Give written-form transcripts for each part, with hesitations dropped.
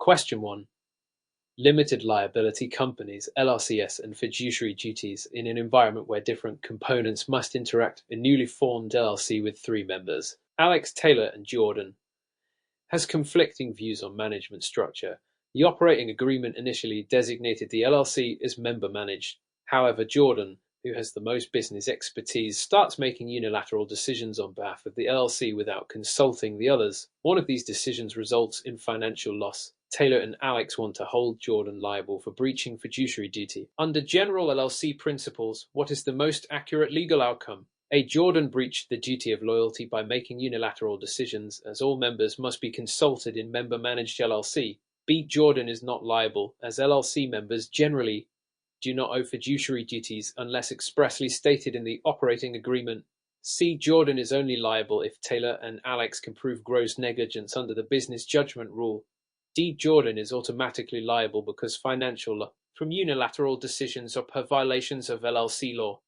Question 1. Limited liability companies, LLCs, and fiduciary duties in an environment where different components must interact. A newly formed LLC with 3 members, Alex, Taylor, and Jordan, has conflicting views on management structure. The operating agreement initially designated the LLC as member managed. However, Jordan, who has the most business expertise, starts making unilateral decisions on behalf of the LLC without consulting the others. One of these decisions results in financial loss. Taylor and Alex want to hold Jordan liable for breaching fiduciary duty. Under general LLC principles, what is the most accurate legal outcome? A. Jordan breached the duty of loyalty by making unilateral decisions, as all members must be consulted in member-managed LLC. B. Jordan is not liable, as LLC members generally do not owe fiduciary duties unless expressly stated in the operating agreement. C. Jordan is only liable if Taylor and Alex can prove gross negligence under the business judgment rule. D. Jordan is automatically liable because financial law from unilateral decisions or per violations of LLC law.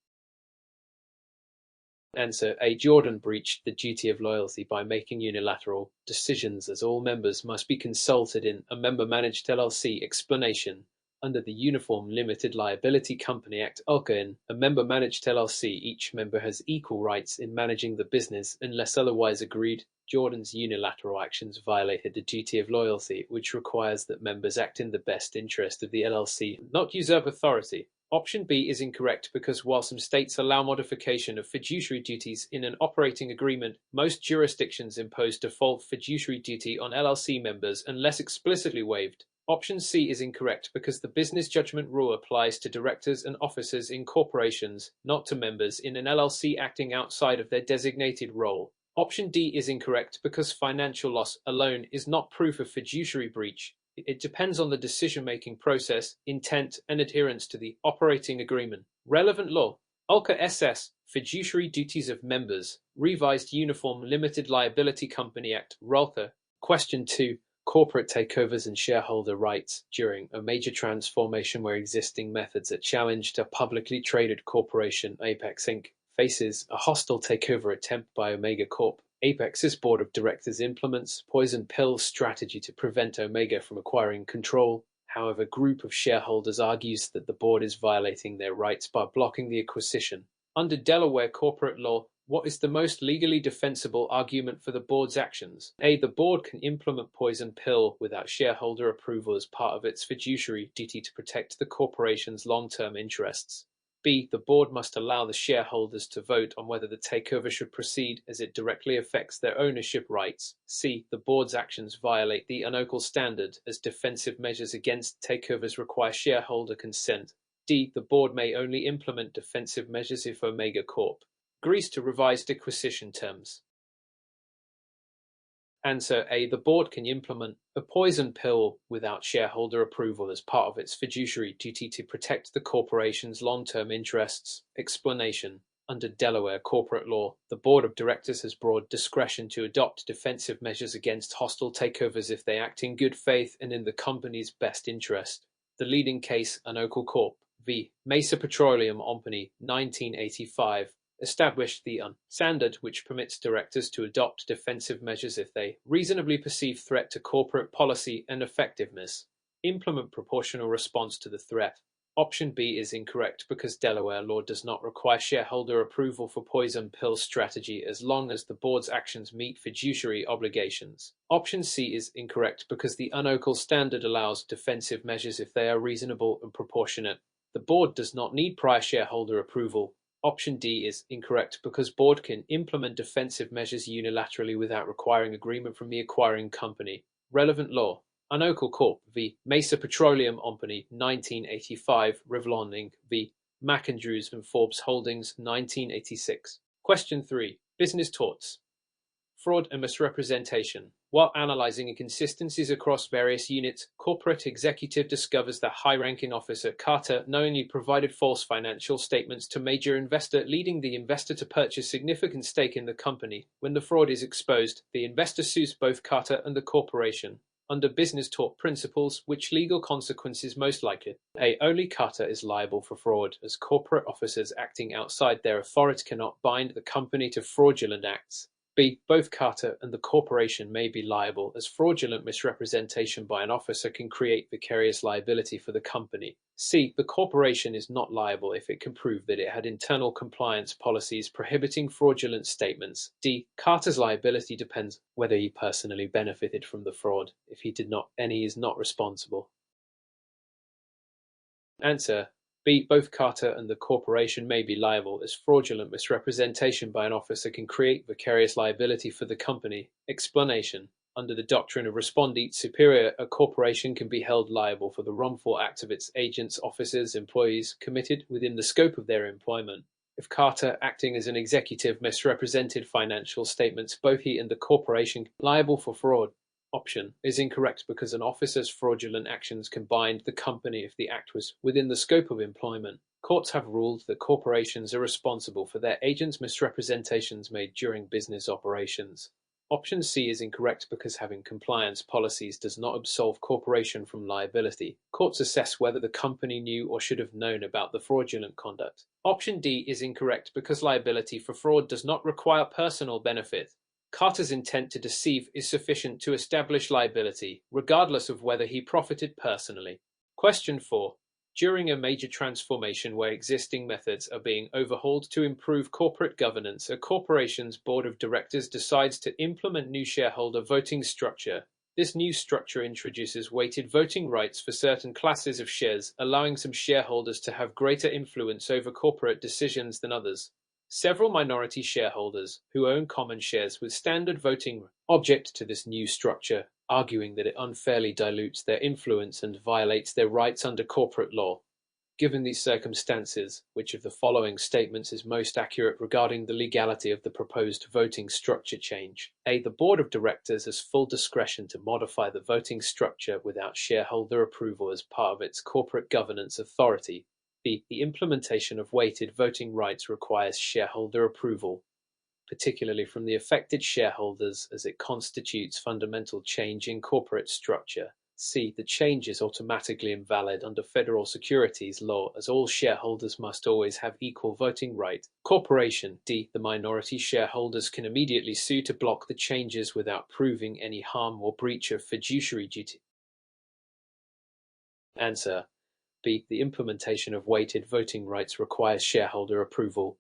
Answer A. Jordan breached the duty of loyalty by making unilateral decisions, as all members must be consulted in a member-managed LLC. Explanation: under the Uniform Limited Liability Company Act, LCA, in a member-managed LLC, each member has equal rights in managing the business unless otherwise agreed. Jordan's unilateral actions violated the duty of loyalty, which requires that members act in the best interest of the LLC, not usurp authority. Option B is incorrect because while some states allow modification of fiduciary duties in an operating agreement, most jurisdictions impose default fiduciary duty on LLC members unless explicitly waived. Option C is incorrect because the business judgment rule applies to directors and officers in corporations, not to members in an LLC acting outside of their designated role. Option D is incorrect because financial loss alone is not proof of fiduciary breach. It depends on the decision-making process, intent, and adherence to the operating agreement. Relevant law: LCA SS, Fiduciary Duties of Members, Revised Uniform Limited Liability Company Act, RLCA. Question 2. Corporate takeovers and shareholder rights during a major transformation where existing methods are challenged. A publicly traded corporation, Apex Inc., faces a hostile takeover attempt by Omega Corp. Apex's board of directors implements poison pill strategy to prevent Omega from acquiring control. However, a group of shareholders argues that the board is violating their rights by blocking the acquisition. Under Delaware corporate law, what is the most legally defensible argument for the board's actions? A. The board can implement poison pill without shareholder approval as part of its fiduciary duty to protect the corporation's long-term interests. B. The board must allow the shareholders to vote on whether the takeover should proceed, as it directly affects their ownership rights. C. The board's actions violate the unequal standard, as defensive measures against takeovers require shareholder consent. D. The board may only implement defensive measures if Omega Corp. agrees to revised acquisition terms. Answer A. The board can implement a poison pill without shareholder approval as part of its fiduciary duty to protect the corporation's long-term interests. Explanation: under Delaware corporate law, the board of directors has broad discretion to adopt defensive measures against hostile takeovers if they act in good faith and in the company's best interest. The leading case, Anocal Corp. v. Mesa Petroleum Company, 1985, established the standard which permits directors to adopt defensive measures if they reasonably perceive threat to corporate policy and effectiveness. Implement proportional response to the threat. Option B is incorrect because Delaware law does not require shareholder approval for poison pill strategy as long as the board's actions meet fiduciary obligations. Option C is incorrect because the Anocal standard allows defensive measures if they are reasonable and proportionate. The board does not need prior shareholder approval. Option D is incorrect because board can implement defensive measures unilaterally without requiring agreement from the acquiring company. Relevant law: Anocal Corp. v. Mesa Petroleum Company, 1985, Revlon Inc. v. McAndrews and Forbes Holdings, 1986. Question 3. Business torts. Fraud and misrepresentation. While analyzing inconsistencies across various units, corporate executive discovers that high-ranking officer Carter knowingly provided false financial statements to major investor, leading the investor to purchase significant stake in the company. When the fraud is exposed, the investor sues both Carter and the corporation. Under business tort principles, which legal consequence is most likely? A. Only Carter is liable for fraud, as corporate officers acting outside their authority cannot bind the company to fraudulent acts. B. Both Carter and the corporation may be liable, as fraudulent misrepresentation by an officer can create vicarious liability for the company. C. The corporation is not liable if it can prove that it had internal compliance policies prohibiting fraudulent statements. D. Carter's liability depends whether he personally benefited from the fraud. If he did not, then he is not responsible. Answer: B. Both Carter and the corporation may be liable, as fraudulent misrepresentation by an officer can create vicarious liability for the company. Explanation: under the doctrine of respondit superior, a corporation can be held liable for the wrongful acts of its agents, officers, employees committed within the scope of their employment. If Carter, acting as an executive, misrepresented financial statements, both he and the corporation are liable for fraud. Option is incorrect because an officer's fraudulent actions can bind the company if the act was within the scope of employment. Courts have ruled that corporations are responsible for their agents' misrepresentations made during business operations. Option C is incorrect because having compliance policies does not absolve corporation from liability. Courts assess whether the company knew or should have known about the fraudulent conduct. Option D is incorrect because liability for fraud does not require personal benefit. Carter's intent to deceive is sufficient to establish liability, regardless of whether he profited personally. Question 4. During a major transformation where existing methods are being overhauled to improve corporate governance, a corporation's board of directors decides to implement new shareholder voting structure. This new structure introduces weighted voting rights for certain classes of shares, allowing some shareholders to have greater influence over corporate decisions than others. Several minority shareholders, who own common shares with standard voting, object to this new structure, arguing that it unfairly dilutes their influence and violates their rights under corporate law. Given these circumstances, which of the following statements is most accurate regarding the legality of the proposed voting structure change? A. The board of directors has full discretion to modify the voting structure without shareholder approval as part of its corporate governance authority. B. The implementation of weighted voting rights requires shareholder approval, particularly from the affected shareholders, as it constitutes fundamental change in corporate structure. C. The change is automatically invalid under federal securities law, as all shareholders must always have equal voting right. Corporation. D. The minority shareholders can immediately sue to block the changes without proving any harm or breach of fiduciary duty. Answer: B. The implementation of weighted voting rights requires shareholder approval,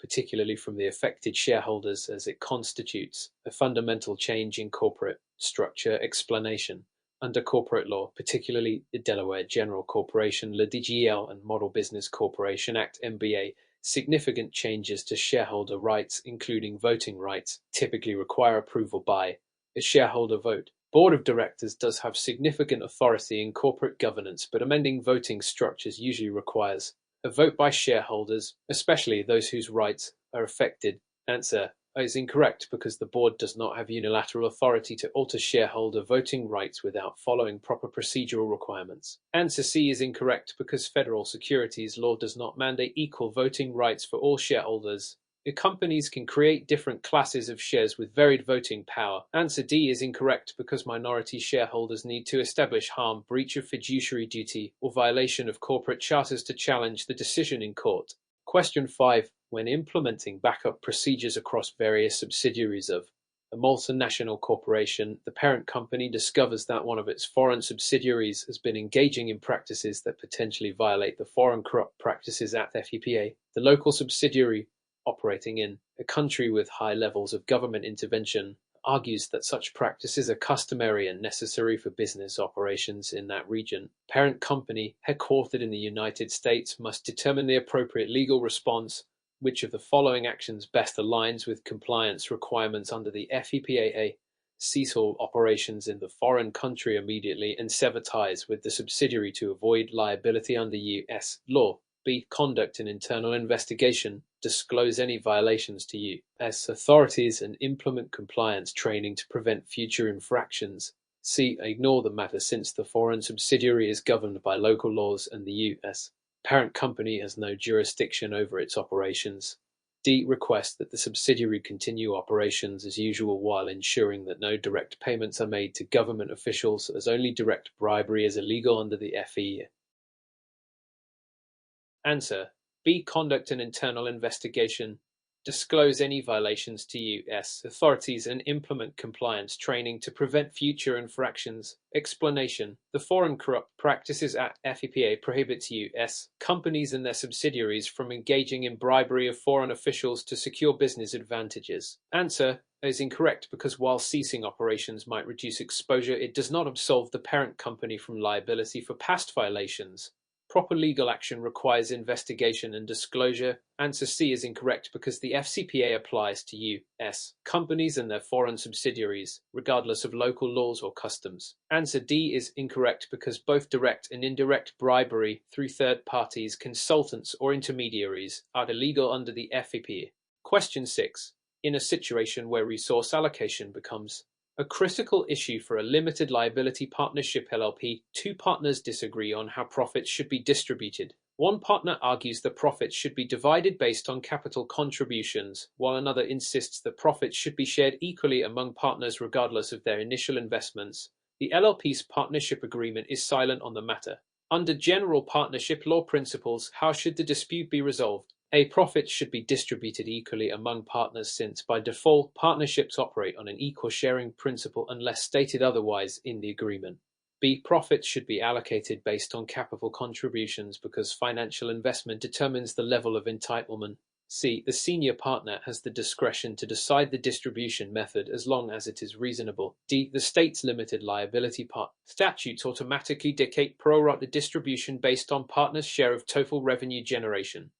particularly from the affected shareholders, as it constitutes a fundamental change in corporate structure. Explanation: under corporate law, particularly the Delaware General Corporation Law DGL and Model Business Corporation Act MBA, significant changes to shareholder rights, including voting rights, typically require approval by a shareholder vote. Board of directors does have significant authority in corporate governance, but amending voting structures usually requires a vote by shareholders, especially those whose rights are affected. Answer is incorrect because the board does not have unilateral authority to alter shareholder voting rights without following proper procedural requirements. Answer C is incorrect because federal securities law does not mandate equal voting rights for all shareholders. Companies can create different classes of shares with varied voting power. Answer D is incorrect because minority shareholders need to establish harm, breach of fiduciary duty, or violation of corporate charters to challenge the decision in court. Question 5. When implementing backup procedures across various subsidiaries of a multinational corporation, the parent company discovers that one of its foreign subsidiaries has been engaging in practices that potentially violate the Foreign Corrupt Practices Act (FCPA). The local subsidiary, operating in a country with high levels of government intervention, argues that such practices are customary and necessary for business operations in that region. Parent company, headquartered in the United States, must determine the appropriate legal response. Which of the following actions best aligns with compliance requirements under the FCPA? Cease all operations in the foreign country immediately and sever ties with the subsidiary to avoid liability under U.S. law. B. Conduct an internal investigation. Disclose any violations to U.S. authorities and implement compliance training to prevent future infractions. C. Ignore the matter since the foreign subsidiary is governed by local laws and the U.S. parent company has no jurisdiction over its operations. D. Request that the subsidiary continue operations as usual while ensuring that no direct payments are made to government officials, as only direct bribery is illegal under the FE. Answer: B. Conduct an internal investigation. Disclose any violations to U.S. authorities and implement compliance training to prevent future infractions. Explanation: the Foreign Corrupt Practices Act (FCPA) prohibits U.S. companies and their subsidiaries from engaging in bribery of foreign officials to secure business advantages. Answer is incorrect because while ceasing operations might reduce exposure, it does not absolve the parent company from liability for past violations. Proper legal action requires investigation and disclosure. Answer C is incorrect because the FCPA applies to U.S. companies and their foreign subsidiaries, regardless of local laws or customs. Answer D is incorrect because both direct and indirect bribery through third parties, consultants, or intermediaries are illegal under the FCPA. Question 6. In a situation where resource allocation becomes a critical issue for a limited liability partnership LLP, two partners disagree on how profits should be distributed. One partner argues the profits should be divided based on capital contributions, while another insists the profits should be shared equally among partners regardless of their initial investments. The LLP's partnership agreement is silent on the matter. Under general partnership law principles, how should the dispute be resolved? A. Profits should be distributed equally among partners since, by default, partnerships operate on an equal sharing principle unless stated otherwise in the agreement. B. Profits should be allocated based on capital contributions because financial investment determines the level of entitlement. C. The senior partner has the discretion to decide the distribution method as long as it is reasonable. D. The state's limited liability statutes automatically dictate pro rata distribution based on partners' share of total revenue generation.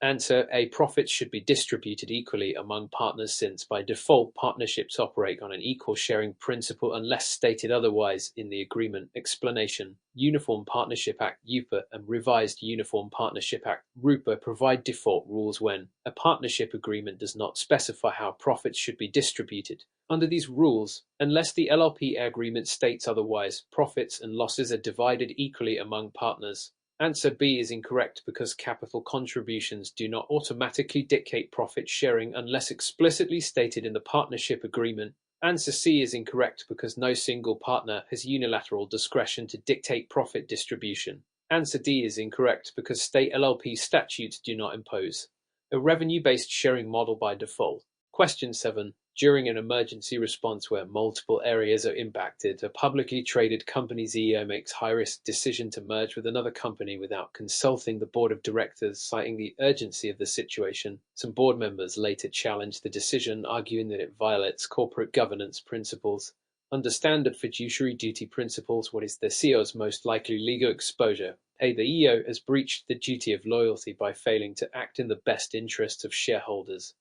Answer A. Profits should be distributed equally among partners since, by default, partnerships operate on an equal sharing principle unless stated otherwise in the agreement. Explanation: Uniform Partnership Act (UPA) and Revised Uniform Partnership Act (RUPA) provide default rules when a partnership agreement does not specify how profits should be distributed. Under these rules, unless the LLP agreement states otherwise, profits and losses are divided equally among partners. Answer B is incorrect because capital contributions do not automatically dictate profit sharing unless explicitly stated in the partnership agreement. Answer C is incorrect because no single partner has unilateral discretion to dictate profit distribution. Answer D is incorrect because state LLP statutes do not impose a revenue-based sharing model by default. Question 7. During an emergency response where multiple areas are impacted, a publicly traded company's CEO makes a high-risk decision to merge with another company without consulting the board of directors, citing the urgency of the situation. Some board members later challenged the decision, arguing that it violates corporate governance principles. Under standard fiduciary duty principles, what is the CEO's most likely legal exposure? A. The EO has breached the duty of loyalty by failing to act in the best interests of shareholders.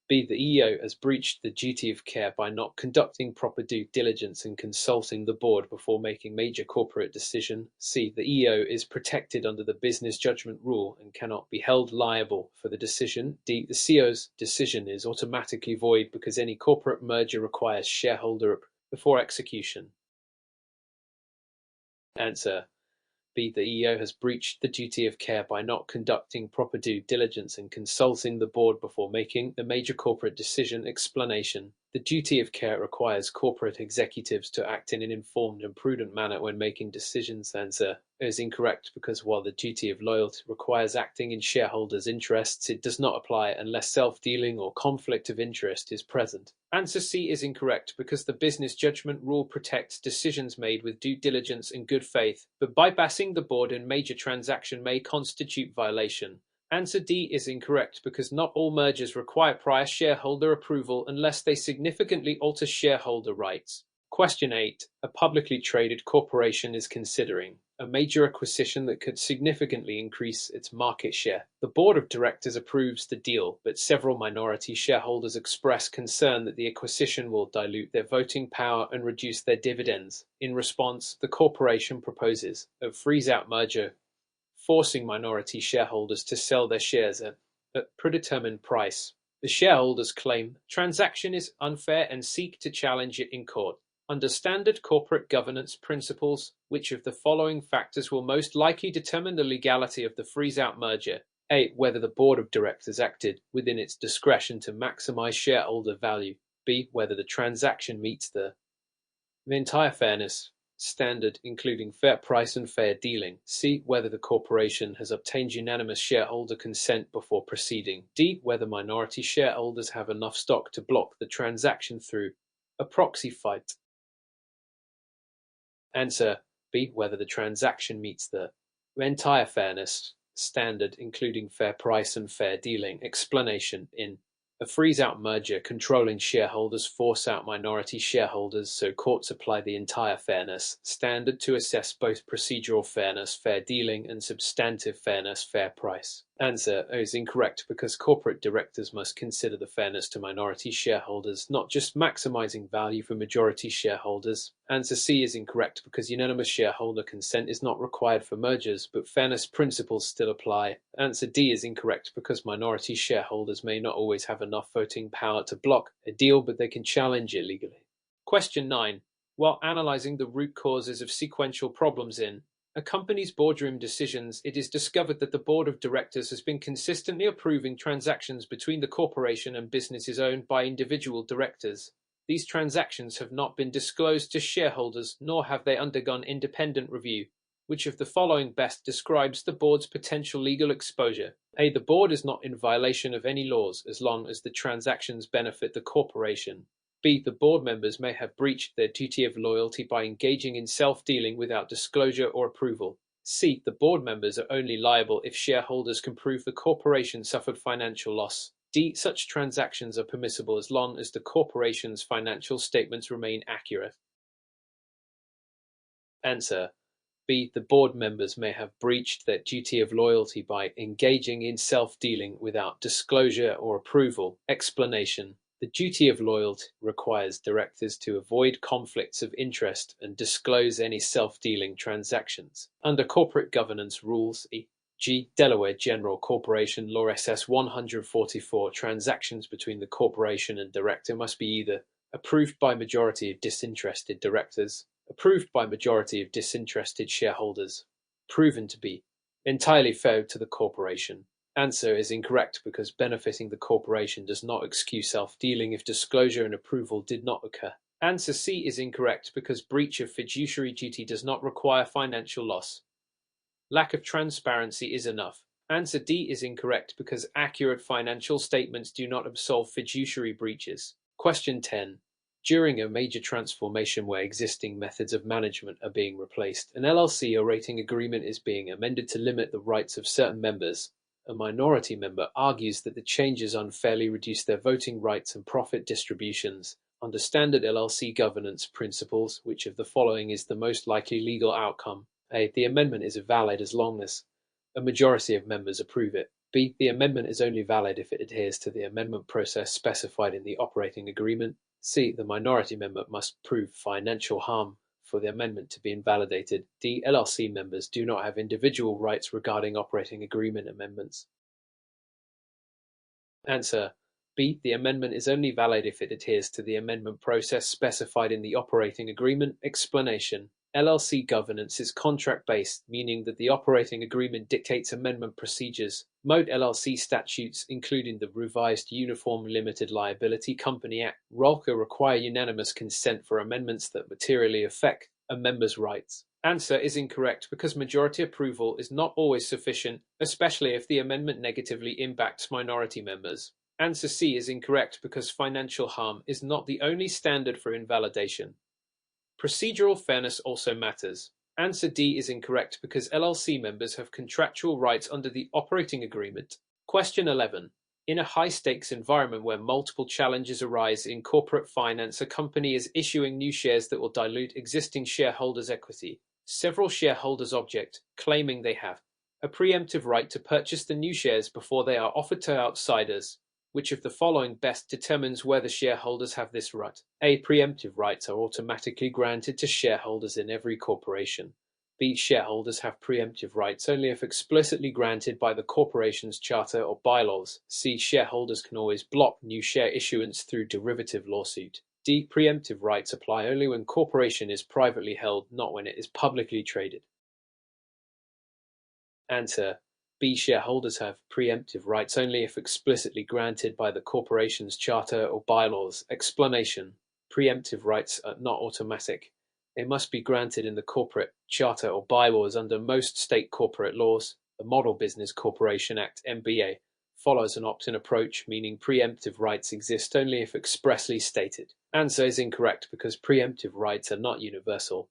B. The EO has breached the duty of care by not conducting proper due diligence and consulting the board before making major corporate decision. C. The EO is protected under the business judgment rule and cannot be held liable for the decision. D. The CEO's decision is automatically void because any corporate merger requires shareholder before execution. Answer B. The EO has breached the duty of care by not conducting proper due diligence and consulting the board before making a major corporate decision. Explanation: The duty of care requires corporate executives to act in an informed and prudent manner when making decisions. Answer is incorrect because while the duty of loyalty requires acting in shareholders' interests, it does not apply unless self-dealing or conflict of interest is present. Answer C is incorrect because the business judgment rule protects decisions made with due diligence and good faith, but bypassing the board in major transaction may constitute violation. Answer D is incorrect because not all mergers require prior shareholder approval unless they significantly alter shareholder rights. Question 8. A publicly traded corporation is considering a major acquisition that could significantly increase its market share. The board of directors approves the deal, but several minority shareholders express concern that the acquisition will dilute their voting power and reduce their dividends. In response, the corporation proposes a freeze-out merger, forcing minority shareholders to sell their shares at a predetermined price. The shareholders claim the transaction is unfair and seek to challenge it in court. Under standard corporate governance principles, which of the following factors will most likely determine the legality of the freeze-out merger? A. Whether the board of directors acted within its discretion to maximize shareholder value. B. Whether the transaction meets the entire fairness standard including fair price and fair dealing. C. Whether the corporation has obtained unanimous shareholder consent before proceeding. D. Whether minority shareholders have enough stock to block the transaction through a proxy fight. Answer B. Whether the transaction meets the entire fairness standard including fair price and fair dealing. Explanation: in a freeze-out merger, controlling shareholders force out minority shareholders, so courts apply the entire fairness standard to assess both procedural fairness, fair dealing, and substantive fairness, fair price. Answer is incorrect because corporate directors must consider the fairness to minority shareholders, not just maximizing value for majority shareholders. Answer C is incorrect because unanimous shareholder consent is not required for mergers, but fairness principles still apply. Answer D is incorrect because minority shareholders may not always have enough voting power to block a deal, but they can challenge it legally. Question 9. While analyzing the root causes of sequential problems in a company's boardroom decisions, it is discovered that the board of directors has been consistently approving transactions between the corporation and businesses owned by individual directors. These transactions have not been disclosed to shareholders, nor have they undergone independent review. Which of the following best describes the board's potential legal exposure? A. The board is not in violation of any laws as long as the transactions benefit the corporation. B. The board members may have breached their duty of loyalty by engaging in self-dealing without disclosure or approval. C. The board members are only liable if shareholders can prove the corporation suffered financial loss. D. Such transactions are permissible as long as the corporation's financial statements remain accurate. Answer B. The board members may have breached their duty of loyalty by engaging in self-dealing without disclosure or approval. Explanation: the duty of loyalty requires directors to avoid conflicts of interest and disclose any self-dealing transactions. Under corporate governance rules, e.g. Delaware General Corporation Law SS 144, transactions between the corporation and director must be either approved by majority of disinterested directors, approved by majority of disinterested shareholders, proven to be entirely fair to the corporation. Answer is incorrect because benefiting the corporation does not excuse self-dealing if disclosure and approval did not occur. Answer C is incorrect because breach of fiduciary duty does not require financial loss. Lack of transparency is enough. Answer D is incorrect because accurate financial statements do not absolve fiduciary breaches. Question 10. During a major transformation where existing methods of management are being replaced, an LLC or rating agreement is being amended to limit the rights of certain members. A minority member argues that the changes unfairly reduce their voting rights and profit distributions. Under standard LLC governance principles, which of the following is the most likely legal outcome? A. The amendment is valid as long as a majority of members approve it. B. The amendment is only valid if it adheres to the amendment process specified in the operating agreement. C. The minority member must prove financial harm for the amendment to be invalidated. D. LLC members do not have individual rights regarding operating agreement amendments. Answer B. The amendment is only valid if it adheres to the amendment process specified in the operating agreement. Explanation: LLC governance is contract-based, meaning that the operating agreement dictates amendment procedures. Most LLC statutes, including the revised Uniform Limited Liability Company Act, LawConquer, require unanimous consent for amendments that materially affect a member's rights. Answer is incorrect because majority approval is not always sufficient, especially if the amendment negatively impacts minority members. Answer C is incorrect because financial harm is not the only standard for invalidation. Procedural fairness also matters. Answer D is incorrect because LLC members have contractual rights under the operating agreement. Question 11. In a high-stakes environment where multiple challenges arise in corporate finance, a company is issuing new shares that will dilute existing shareholders' equity. Several shareholders object, claiming they have a preemptive right to purchase the new shares before they are offered to outsiders. Which of the following best determines whether shareholders have this right? A. Preemptive rights are automatically granted to shareholders in every corporation. B. Shareholders have preemptive rights only if explicitly granted by the corporation's charter or bylaws. C. Shareholders can always block new share issuance through derivative lawsuit. D. Preemptive rights apply only when corporation is privately held, not when it is publicly traded. Answer B. Shareholders have preemptive rights only if explicitly granted by the corporation's charter or bylaws. Explanation: preemptive rights are not automatic. It must be granted in the corporate charter or bylaws under most state corporate laws. The Model Business Corporation Act (MBA) follows an opt-in approach, meaning preemptive rights exist only if expressly stated. Answer is incorrect because preemptive rights are not universal.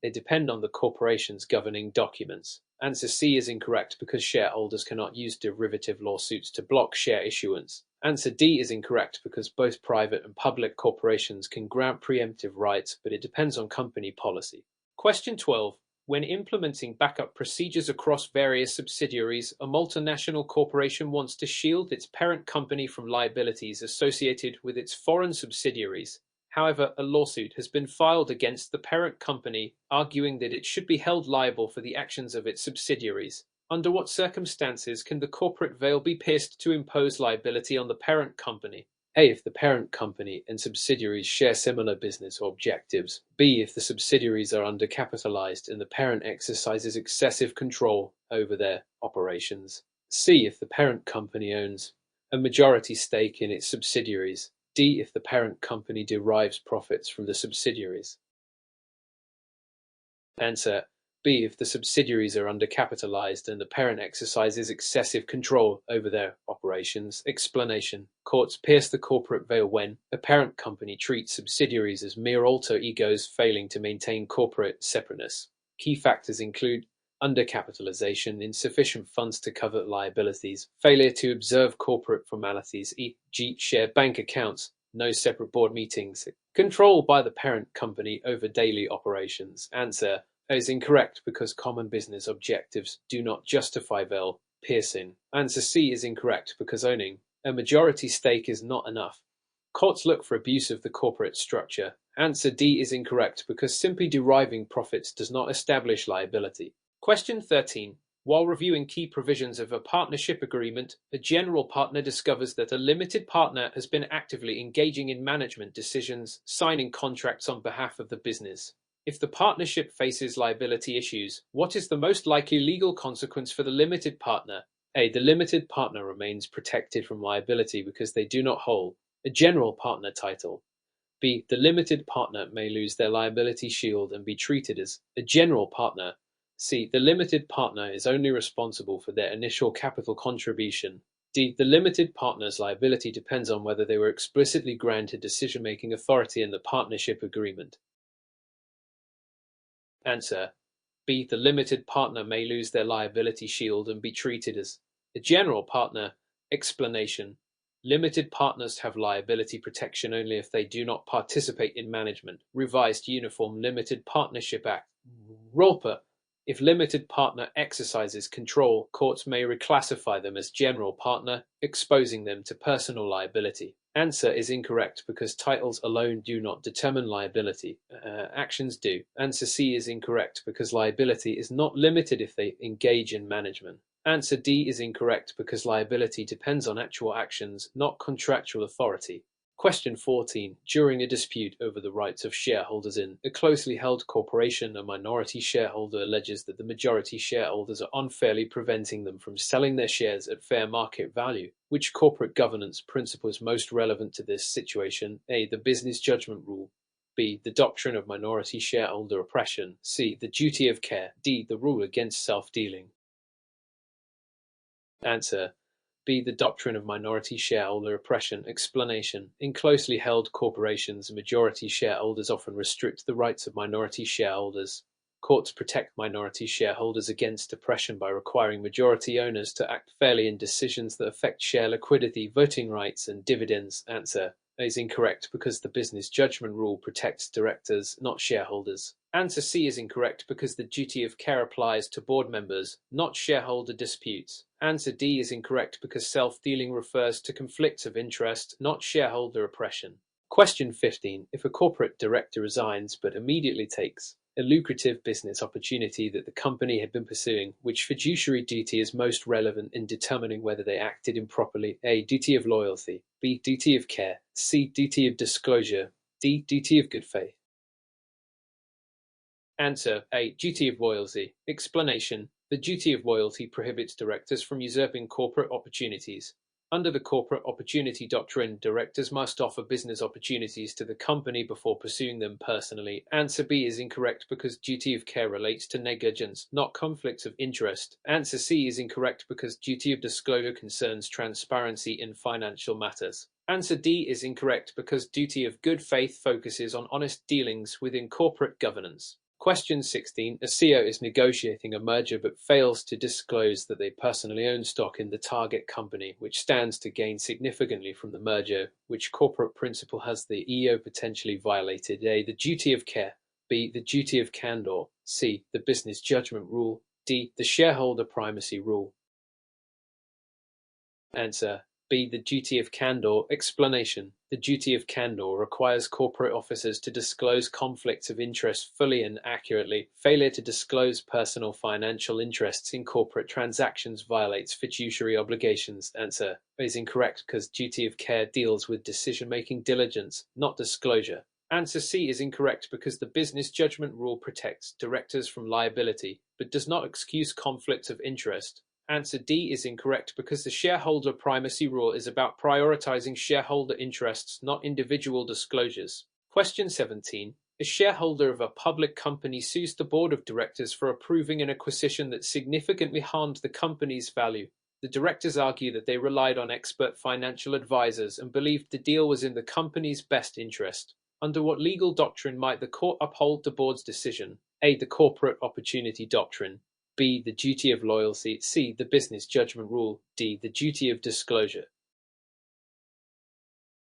They depend on the corporation's governing documents. Answer C is incorrect because shareholders cannot use derivative lawsuits to block share issuance. Answer D is incorrect because both private and public corporations can grant preemptive rights, but it depends on company policy. Question 12. When implementing backup procedures across various subsidiaries, a multinational corporation wants to shield its parent company from liabilities associated with its foreign subsidiaries. However, a lawsuit has been filed against the parent company, arguing that it should be held liable for the actions of its subsidiaries. Under what circumstances can the corporate veil be pierced to impose liability on the parent company? A. If the parent company and subsidiaries share similar business objectives. B. If the subsidiaries are undercapitalized and the parent exercises excessive control over their operations. C. If the parent company owns a majority stake in its subsidiaries. D. If the parent company derives profits from the subsidiaries. Answer B. If the subsidiaries are undercapitalized and the parent exercises excessive control over their operations. Explanation. Courts pierce the corporate veil when a parent company treats subsidiaries as mere alter egos failing to maintain corporate separateness. Key factors include undercapitalization, insufficient funds to cover liabilities, failure to observe corporate formalities, e.g. share bank accounts, no separate board meetings, control by the parent company over daily operations. Answer is incorrect because common business objectives do not justify veil piercing. Answer C is incorrect because owning a majority stake is not enough. Courts look for abuse of the corporate structure. Answer D is incorrect because simply deriving profits does not establish liability. Question 13. While reviewing key provisions of a partnership agreement, a general partner discovers that a limited partner has been actively engaging in management decisions, signing contracts on behalf of the business. If the partnership faces liability issues, what is the most likely legal consequence for the limited partner? A. The limited partner remains protected from liability because they do not hold a general partner title. B. The limited partner may lose their liability shield and be treated as a general partner. C. The limited partner is only responsible for their initial capital contribution. D. The limited partner's liability depends on whether they were explicitly granted decision-making authority in the partnership agreement. Answer B. The limited partner may lose their liability shield and be treated as a general partner. Explanation. Limited partners have liability protection only if they do not participate in management. Revised Uniform Limited Partnership Act. ROLPA. If limited partner exercises control, courts may reclassify them as general partner, exposing them to personal liability. Answer is incorrect because titles alone do not determine liability. Actions do. Answer C is incorrect because liability is not limited if they engage in management. Answer D is incorrect because liability depends on actual actions, not contractual authority. Question 14. During a dispute over the rights of shareholders in a closely held corporation, a minority shareholder alleges that the majority shareholders are unfairly preventing them from selling their shares at fair market value. Which corporate governance principle is most relevant to this situation? A. The business judgment rule. B. The doctrine of minority shareholder oppression. C. The duty of care. D. The rule against self-dealing. Answer B. The doctrine of minority shareholder oppression. Explanation. In closely held corporations, majority shareholders often restrict the rights of minority shareholders. Courts protect minority shareholders against oppression by requiring majority owners to act fairly in decisions that affect share liquidity, voting rights, and dividends. Answer is incorrect because the business judgment rule protects directors, not shareholders. Answer C is incorrect because the duty of care applies to board members, not shareholder disputes. Answer D is incorrect because self-dealing refers to conflicts of interest, not shareholder oppression. Question 15. If a corporate director resigns but immediately takes a lucrative business opportunity that the company had been pursuing, which fiduciary duty is most relevant in determining whether they acted improperly? A. Duty of loyalty. B. Duty of care. C. Duty of disclosure. D. Duty of good faith. Answer A. Duty of loyalty. Explanation. The duty of loyalty prohibits directors from usurping corporate opportunities. Under the corporate opportunity doctrine, directors must offer business opportunities to the company before pursuing them personally. Answer B is incorrect because duty of care relates to negligence, not conflicts of interest. Answer C is incorrect because duty of disclosure concerns transparency in financial matters. Answer D is incorrect because duty of good faith focuses on honest dealings within corporate governance. Question 16. A CEO is negotiating a merger but fails to disclose that they personally own stock in the target company, which stands to gain significantly from the merger. Which corporate principle has the EO potentially violated? A. The duty of care. B. The duty of candor. C. The business judgment rule. D. The shareholder primacy rule. Answer B. The duty of candor. Explanation. The duty of candor requires corporate officers to disclose conflicts of interest fully and accurately. Failure to disclose personal financial interests in corporate transactions violates fiduciary obligations. Answer is incorrect because duty of care deals with decision-making diligence, not disclosure. Answer C is incorrect because the business judgment rule protects directors from liability, but does not excuse conflicts of interest. Answer D is incorrect because the shareholder primacy rule is about prioritizing shareholder interests, not individual disclosures. Question 17. A shareholder of a public company sues the board of directors for approving an acquisition that significantly harmed the company's value. The directors argue that they relied on expert financial advisors and believed the deal was in the company's best interest. Under what legal doctrine might the court uphold the board's decision? A. The corporate opportunity doctrine. B. The duty of loyalty. C. The business judgment rule. D. The duty of disclosure.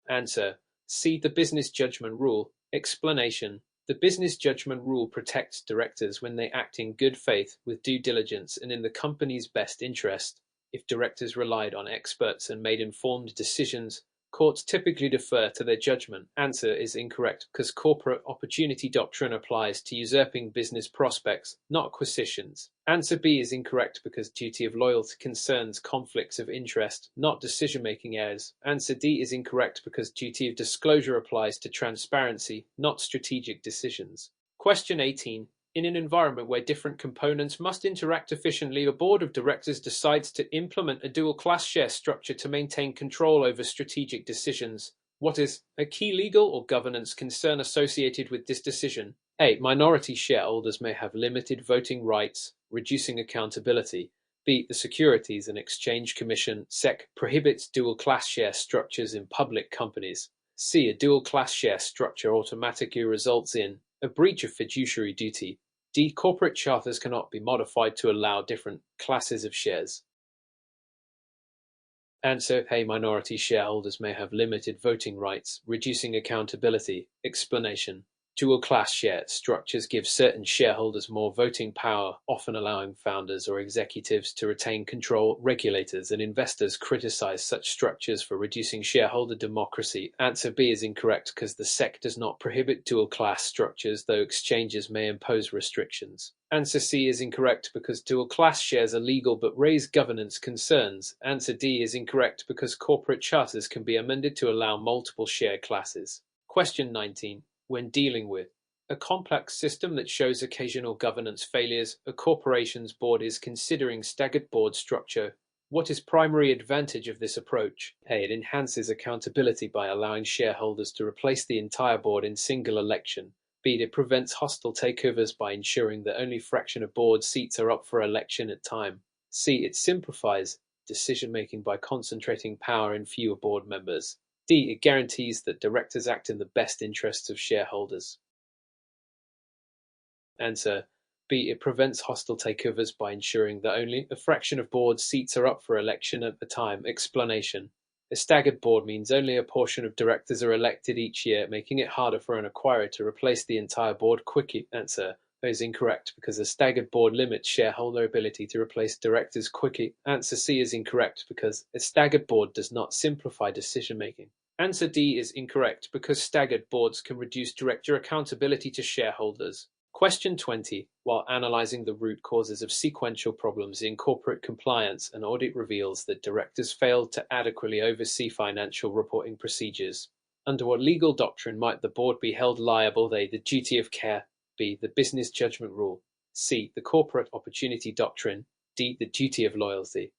Answer C. The business judgment rule. Explanation. The business judgment rule protects directors when they act in good faith, with due diligence, and in the company's best interest. If directors relied on experts and made informed decisions, courts typically defer to their judgment. Answer is incorrect because corporate opportunity doctrine applies to usurping business prospects, not acquisitions. Answer B is incorrect because duty of loyalty concerns conflicts of interest, not decision-making errors. Answer D is incorrect because duty of disclosure applies to transparency, not strategic decisions. Question 18. In an environment where different components must interact efficiently, a board of directors decides to implement a dual-class share structure to maintain control over strategic decisions. What is a key legal or governance concern associated with this decision? A. Minority shareholders may have limited voting rights, reducing accountability. B. The Securities and Exchange Commission (SEC) prohibits dual-class share structures in public companies. C. A dual-class share structure automatically results in a breach of fiduciary duty. D. Corporate charters cannot be modified to allow different classes of shares. Answer A. Minority shareholders may have limited voting rights, reducing accountability. Explanation. Dual-class share structures give certain shareholders more voting power, often allowing founders or executives to retain control. Regulators and investors criticize such structures for reducing shareholder democracy. Answer B is incorrect because the SEC does not prohibit dual-class structures, though exchanges may impose restrictions. Answer C is incorrect because dual-class shares are legal but raise governance concerns. Answer D is incorrect because corporate charters can be amended to allow multiple share classes. Question 19. When dealing with a complex system that shows occasional governance failures, a corporation's board is considering staggered board structure. What is primary advantage of this approach? A. It enhances accountability by allowing shareholders to replace the entire board in single election. B. It prevents hostile takeovers by ensuring that only a fraction of board seats are up for election at a time. C. It simplifies decision-making by concentrating power in fewer board members. D. It guarantees that directors act in the best interests of shareholders. Answer B. It prevents hostile takeovers by ensuring that only a fraction of board seats are up for election at a time. Explanation. A staggered board means only a portion of directors are elected each year, making it harder for an acquirer to replace the entire board quickly. Answer is incorrect because a staggered board limits shareholder ability to replace directors quickly. Answer C is incorrect because a staggered board does not simplify decision-making. Answer D is incorrect because staggered boards can reduce director accountability to shareholders. Question 20. While analyzing the root causes of sequential problems in corporate compliance, an audit reveals that directors failed to adequately oversee financial reporting procedures. Under what legal doctrine might the board be held liable? A. The duty of care. B. The business judgment rule. C. The corporate opportunity doctrine. D. The duty of loyalty.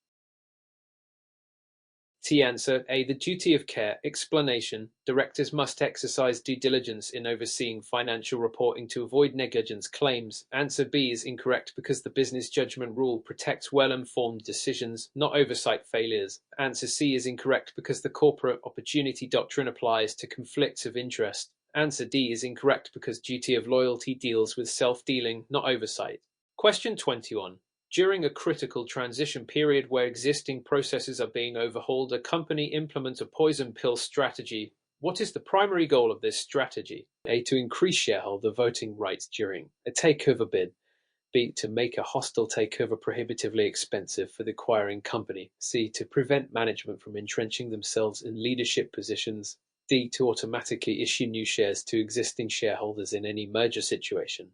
T answer A. The duty of care. Explanation. Directors must exercise due diligence in overseeing financial reporting to avoid negligence claims. Answer B is incorrect because the business judgment rule protects well-informed decisions, not oversight failures. Answer C is incorrect because the corporate opportunity doctrine applies to conflicts of interest. Answer D is incorrect because duty of loyalty deals with self-dealing, not oversight. Question 21. During a critical transition period where existing processes are being overhauled, a company implements a poison pill strategy. What is the primary goal of this strategy? A. To increase shareholder voting rights during a takeover bid. B. To make a hostile takeover prohibitively expensive for the acquiring company. C. To prevent management from entrenching themselves in leadership positions. D. To automatically issue new shares to existing shareholders in any merger situation.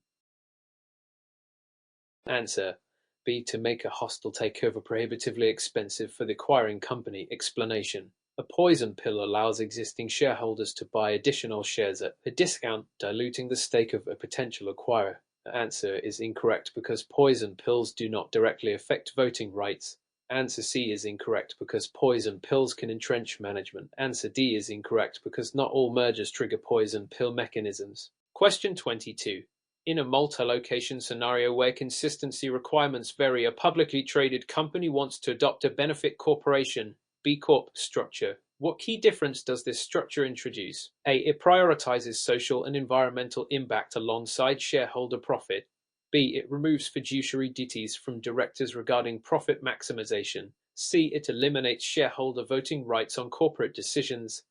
Answer B. To make a hostile takeover prohibitively expensive for the acquiring company. Explanation. A poison pill allows existing shareholders to buy additional shares at a discount, diluting the stake of a potential acquirer. The answer is incorrect because poison pills do not directly affect voting rights. Answer C is incorrect because poison pills can entrench management. Answer D is incorrect because not all mergers trigger poison pill mechanisms. Question 22. In a multi-location scenario where consistency requirements vary, a publicly traded company wants to adopt a benefit corporation (B Corp) structure. What key difference does this structure introduce? A. It prioritizes social and environmental impact alongside shareholder profit. B. It removes fiduciary duties from directors regarding profit maximization. C. It eliminates shareholder voting rights on corporate decisions.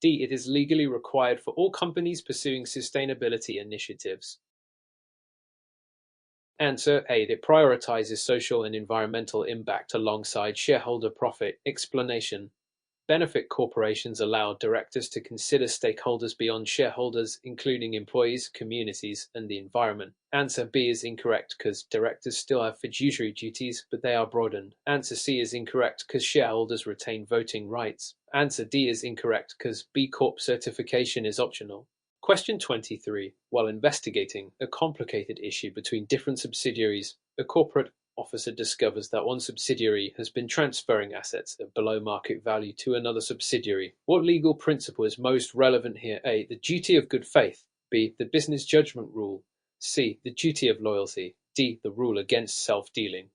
D. It is legally required for all companies pursuing sustainability initiatives. Answer A. It prioritizes social and environmental impact alongside shareholder profit. Explanation. Benefit corporations allow directors to consider stakeholders beyond shareholders, including employees, communities, and the environment. Answer B is incorrect because directors still have fiduciary duties, but they are broadened. Answer C is incorrect because shareholders retain voting rights. Answer D is incorrect because B Corp certification is optional. Question 23. While investigating a complicated issue between different subsidiaries, a corporate officer discovers that one subsidiary has been transferring assets at below market value to another subsidiary. What legal principle is most relevant here? A. The duty of good faith. B. The business judgment rule. C. The duty of loyalty. D. The rule against self-dealing.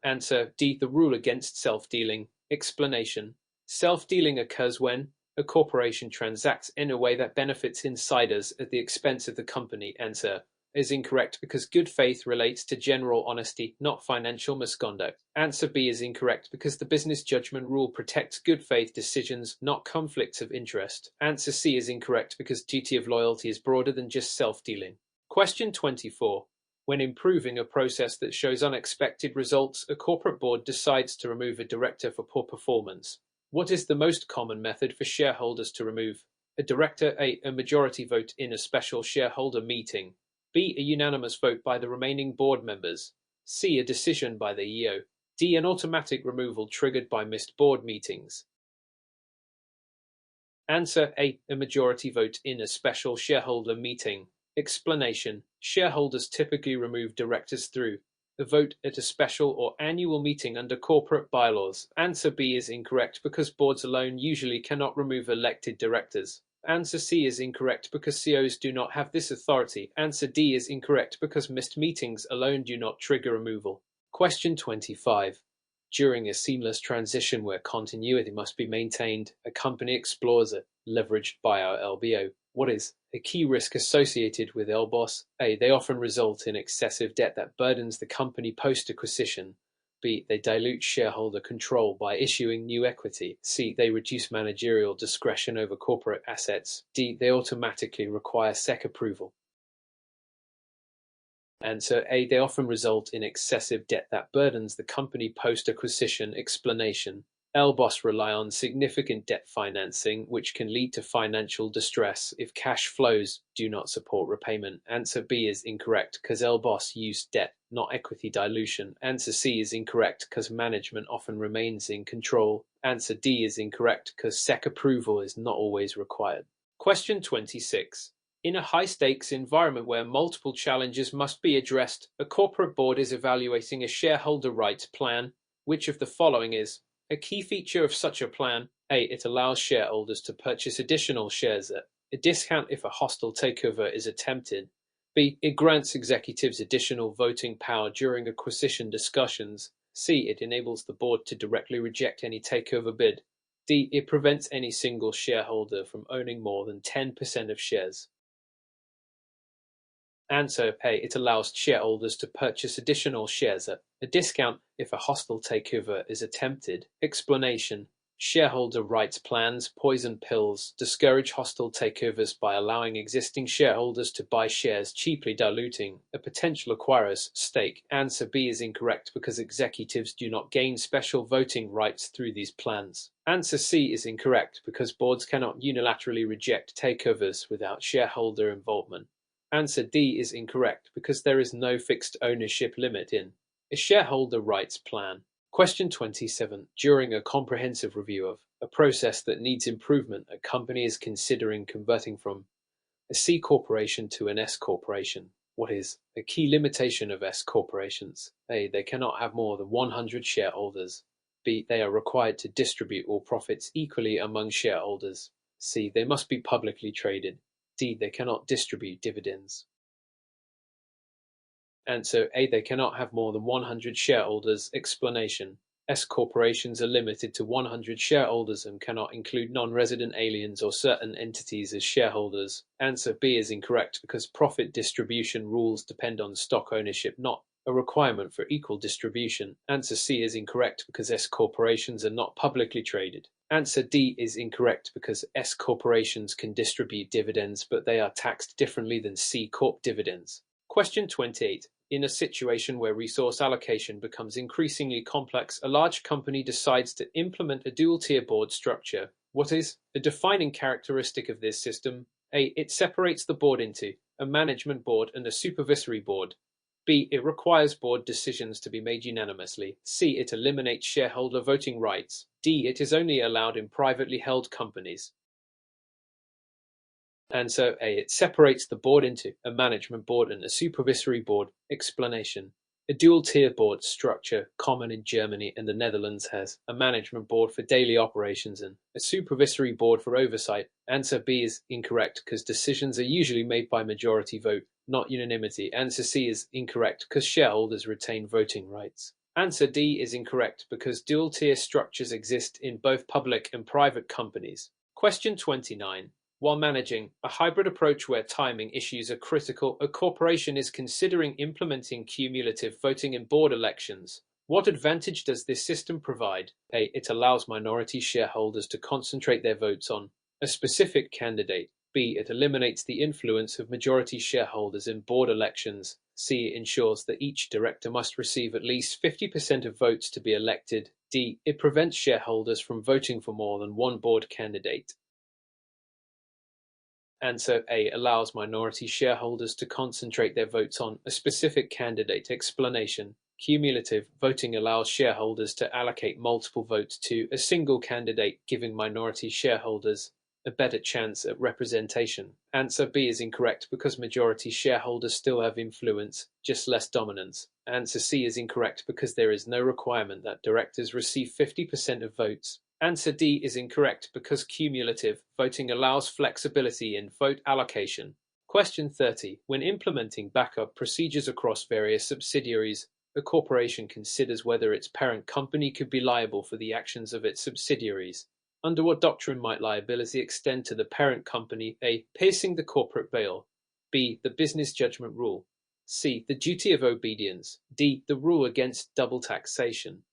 Answer D. The rule against self-dealing. Explanation. Self-dealing occurs when a corporation transacts in a way that benefits insiders at the expense of the company. Answer is incorrect because good faith relates to general honesty, not financial misconduct. Answer B is incorrect because the business judgment rule protects good faith decisions, not conflicts of interest. Answer C is incorrect because duty of loyalty is broader than just self-dealing. Question 24. When improving a process that shows unexpected results, a corporate board decides to remove a director for poor performance. What is the most common method for shareholders to remove a director? A. A majority vote in a special shareholder meeting. B. A unanimous vote by the remaining board members. C. A decision by the EO. D. An automatic removal triggered by missed board meetings. Answer A. A majority vote in a special shareholder meeting. Explanation. Shareholders typically remove directors through a vote at a special or annual meeting under corporate bylaws. Answer B is incorrect because boards alone usually cannot remove elected directors. Answer C is incorrect because CEOs do not have this authority. Answer D is incorrect because missed meetings alone do not trigger removal. Question 25. During a seamless transition where continuity must be maintained, a company explores a leveraged buyout LBO. What is a key risk associated with LBOS? A. They often result in excessive debt that burdens the company post-acquisition. B. They dilute shareholder control by issuing new equity. C. They reduce managerial discretion over corporate assets. D. They automatically require SEC approval. Answer A. They often result in excessive debt that burdens the company post-acquisition. Explanation. LBOS rely on significant debt financing, which can lead to financial distress if cash flows do not support repayment. Answer B is incorrect because LBOS use debt, not equity dilution. Answer C is incorrect because management often remains in control. Answer D is incorrect because SEC approval is not always required. Question 26. In a high-stakes environment where multiple challenges must be addressed, a corporate board is evaluating a shareholder rights plan. Which of the following is A key feature of such a plan: A. It allows shareholders to purchase additional shares at a discount if a hostile takeover is attempted. B. It grants executives additional voting power during acquisition discussions. C. It enables the board to directly reject any takeover bid. D. It prevents any single shareholder from owning more than 10% of shares. Answer: A. It allows shareholders to purchase additional shares at a discount if a hostile takeover is attempted. Explanation: shareholder rights plans, poison pills, discourage hostile takeovers by allowing existing shareholders to buy shares cheaply, diluting a potential acquirer's stake. Answer B is incorrect because executives do not gain special voting rights through these plans. Answer C is incorrect because boards cannot unilaterally reject takeovers without shareholder involvement. Answer D is incorrect because there is no fixed ownership limit in a shareholder rights plan. Question 27. During a comprehensive review of a process that needs improvement, a company is considering converting from a C corporation to an S corporation. What is a key limitation of S corporations? A. They cannot have more than 100 shareholders. B. They are required to distribute all profits equally among shareholders. C. They must be publicly traded. D. They cannot distribute dividends. Answer A. They cannot have more than 100 shareholders. Explanation: S corporations are limited to 100 shareholders and cannot include non-resident aliens or certain entities as shareholders. Answer B is incorrect because profit distribution rules depend on stock ownership, not a requirement for equal distribution. Answer C is incorrect because S corporations are not publicly traded. Answer D is incorrect because S corporations can distribute dividends, but they are taxed differently than C corp dividends. Question 28. In a situation where resource allocation becomes increasingly complex, a large company decides to implement a dual-tier board structure. What is a defining characteristic of this system? A. It separates the board into a management board and a supervisory board. B. It requires board decisions to be made unanimously. C. It eliminates shareholder voting rights. D. It is only allowed in privately held companies. Answer A. It separates the board into a management board and a supervisory board. Explanation: a dual-tier board structure, common in Germany and the Netherlands, has a management board for daily operations and a supervisory board for oversight. Answer B is incorrect because decisions are usually made by majority vote, not unanimity. Answer C is incorrect because shareholders retain voting rights. Answer D is incorrect because dual-tier structures exist in both public and private companies. Question 29. While managing a hybrid approach where timing issues are critical, a corporation is considering implementing cumulative voting in board elections. What advantage does this system provide? A. It allows minority shareholders to concentrate their votes on a specific candidate. B. It eliminates the influence of majority shareholders in board elections. C. It ensures that each director must receive at least 50% of votes to be elected. D. It prevents shareholders from voting for more than one board candidate. Answer A. Allows minority shareholders to concentrate their votes on a specific candidate. Explanation: cumulative voting allows shareholders to allocate multiple votes to a single candidate, giving minority shareholders a better chance at representation. Answer B is incorrect because majority shareholders still have influence, just less dominance. Answer C is incorrect because there is no requirement that directors receive 50% of votes. Answer D is incorrect because cumulative voting allows flexibility in vote allocation. Question 30. When implementing backup procedures across various subsidiaries, a corporation considers whether its parent company could be liable for the actions of its subsidiaries. Under what doctrine might liability extend to the parent company? A. Piercing the corporate veil. B. The business judgment rule. C. The duty of obedience. D. The rule against double taxation.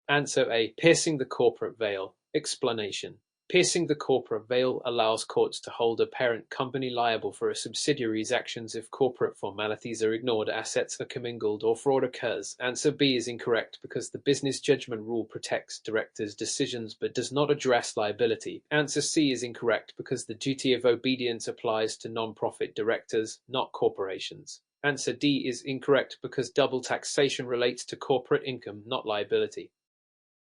Answer A. Piercing the corporate veil. Explanation: piercing the corporate veil allows courts to hold a parent company liable for a subsidiary's actions if corporate formalities are ignored, assets are commingled, or fraud occurs. Answer B is incorrect because the business judgment rule protects directors' decisions but does not address liability. Answer C is incorrect because the duty of obedience applies to non-profit directors, not corporations. Answer D is incorrect because double taxation relates to corporate income, not liability.